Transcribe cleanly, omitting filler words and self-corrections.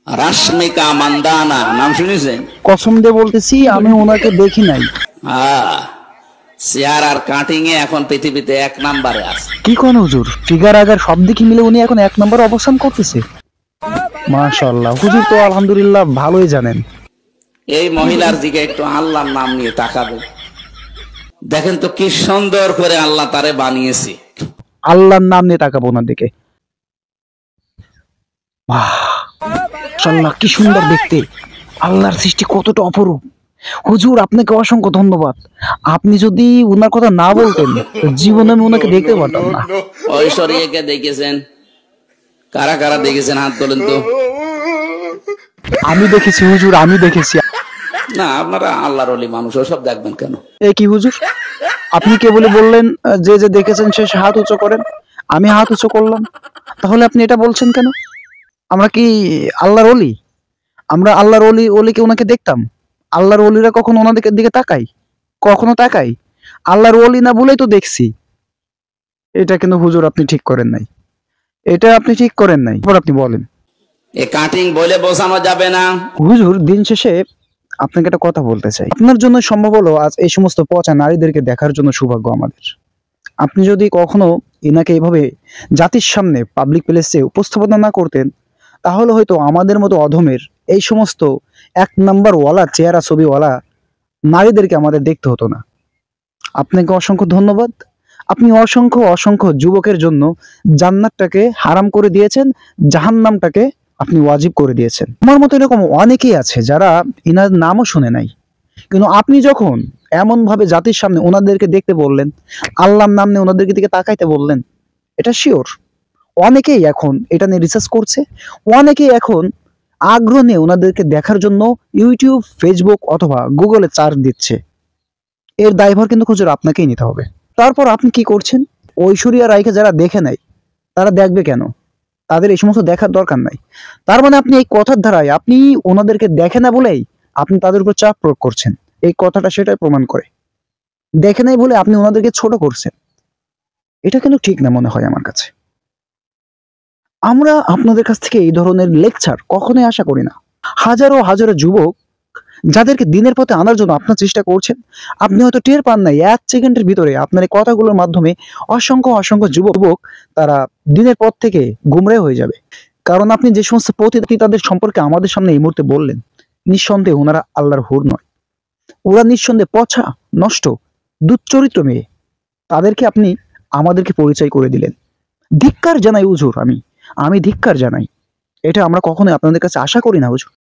রাশমিকা মান্দানা নাম শুনেছেন? কসম দিয়ে বলতেছি আমি ওনাকে দেখি নাই। চেয়ার আর কাটিং এ এখন পৃথিবীতে 1 নম্বরে আছে। কি কোন হুজুর, ফিগার আগার সব দিকে মিলে উনি এখন 1 নম্বরে অবস্থান করতেছে। মাশাআল্লাহ, হুজুর তো আলহামদুলিল্লাহ ভালোই জানেন। এই মহিলার দিকে একটু আল্লাহর নাম নিয়ে তাকাবে, দেখেন তো কি সুন্দর করে আল্লাহ তারে বানিয়েছে। আল্লাহর নাম নিয়ে তাকাবো ওনার দিকে। মাশাআল্লাহ, কি সুন্দর দেখতে। আল্লাহর সৃষ্টি কতটা অপরূপ। হুজুর আপনাকে অসংখ্য ধন্যবাদ। আপনি যদি ওনার কথা না বলতেন জীবনে আমি ওনাকে দেখতে পারতাম না। ঐশ্বরিয়াকে দেখেছেন? কারা কারা দেখেছেন হাত তোলেন তো। আমি দেখেছি হুজুর, আমি দেখেছি। না, আপনারা আল্লাহর ওলি মানুষ, ওসব দেখবেন কেন? এ কি হুজুর, আপনি কেবল বললেন যে যে দেখেছেন সে হাত উঁচু করেন, আমি হাত উঁচু করলাম। তাহলে আপনি এটা বলছেন কেন? আমরা কি আল্লাহর ওলি? আমরা আল্লাহর ওলিকে ওনাকে দেখতাম? আল্লাহর ওলিরা কখনো ওনাদের দিকে তাকাই? কখনো তাকাই? আল্লাহর ওলি না বলেই তো দেখছি। এটা কিন্তু হুজুর আপনি ঠিক করেন নাই, এটা আপনি ঠিক করেন নাই। আপনি বলেন এ কাটিং বলে বোঝানো যাবে না হুজুর। দিন শেষে আপনাকে একটা কথা বলতে চাই। আপনার জন্য সম্ভব হলো আজ এই সমস্ত পচা নারীদেরকে দেখার জন্য সৌভাগ্য আমাদের। আপনি যদি কখনো এনাকে এভাবে জাতির সামনে পাবলিক প্লেসে উপস্থাপনা না করতেন, তাহলে হয়তো আমাদের মতো অধমের এই সমস্ত 1 নাম্বার ওয়ালা চেহারা ছবিওয়ালা নারীদেরকে আমাদের দেখতে হতো না। আপনাকে অসংখ্য ধন্যবাদ। আপনি অসংখ্য অসংখ্য যুবকের জন্য জান্নাতটাকে হারাম করে দিয়েছেন, জাহান্নামটাকে আপনি ওয়াজিব করে দিয়েছেন। আমার মতো এরকম অনেকেই আছে যারা ইনার নামও শুনে নাই, কিন্তু আপনি যখন এমন ভাবে জাতির সামনে ওনাদেরকে দেখতে বললেন, আল্লাহর নাম নিয়ে ওনাদেরকে দিকে তাকাইতে বললেন, এটা শিওর অনেকেই এখন এটা নিয়ে রিসার্চ করছে। অনেকেই এখন আগ্রহ নিয়ে ওনাদেরকে দেখার জন্য ইউটিউব, ফেসবুক অথবা গুগলে সার্চ দিচ্ছে। এর দায়ভার কিন্তু হুজুর আপনাকেই নিতে হবে। তারপর আপনি কি করছেন? ঐশ্বরিয়া রায়কে যারা দেখে নাই তারা দেখবে কেন? তাদের এই সমস্ত দেখার দরকার নাই। তার মানে আপনি এই কথার ধারায় আপনি ওনাদেরকে দেখে না বলেই আপনি তাদের উপর চাপ প্রয়োগ করছেন। এই কথাটা সেটাই প্রমাণ করে। দেখে নাই বলে আপনি ওনাদেরকে ছোট করছেন। এটা কিন্তু ঠিক না মনে হয় আমার কাছে। আমরা আপনাদের কাছ থেকে এই ধরনের লেকচার কখনোই আশা করি না। হাজারো হাজারো যুবক যাদেরকে দিনের পথে আনার জন্য আপনার চেষ্টা করছেন, আপনি হয়তো টের পান নাই 1 সেকেন্ডের ভিতরে আপনার এই কথাগুলোর মাধ্যমে অসংখ্য অসংখ্য যুবক তারা দিনের পথ থেকে গুমরে হয়ে যাবে। কারণ আপনি যে সমস্ত পতিতাদের সম্পর্কে আমাদের সামনে এই মুহূর্তে বললেন, নিঃসন্দেহে ওনারা আল্লাহর হুর নয়। ওরা নিঃসন্দেহে পচা, নষ্ট, দুশ্চরিত্র মেয়ে। তাদেরকে আপনি আমাদেরকে পরিচয় করে দিলেন। ধিক্কার জানাই হুজুর, আমি ধিক্কার জানাই। এটা আমরা কখনোই আপনাদের কাছে আশা করি না হুজুর।